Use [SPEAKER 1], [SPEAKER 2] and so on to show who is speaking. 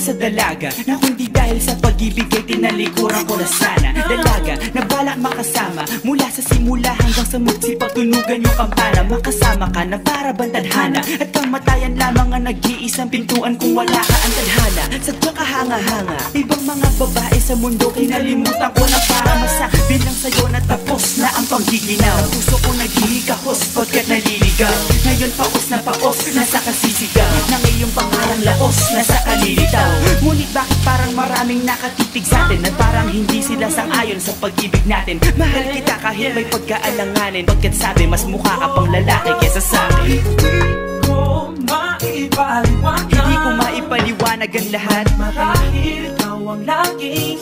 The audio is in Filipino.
[SPEAKER 1] Sa dalaga na kundi dahil sa pag-ibig ay tinalikuran ko na sana. Dalaga na balak makasama mula sa simula hanggang sa magsipagtunugan yung kampana. Makasama ka na para bantadhana at kamatayan lamang ang nag-iisang pintuan kung wala ka ang tadhana. Sadya ka hanga-hanga, ibang mga babae sa mundo kinalimutan ko na para masabi lang sa'yo na tapos na ang panggiginaw. Puso ko naghihikahos pagkat naliligaw. Ngayon paos na paos, nasa kasisigaw ng iyong pangarang laos, nasa kalilitaw. Ngunit bakit parang maraming nakatitig sa'tin at parang hindi sila sang-ayon sa pag-ibig natin. Mahal kita kahit may pagkaalanganin, pagkat sabi mas mukha ka pang lalaki kesa sa'kin. Hindi ko maipaliwanag ang lahat, marahil ikaw ang laging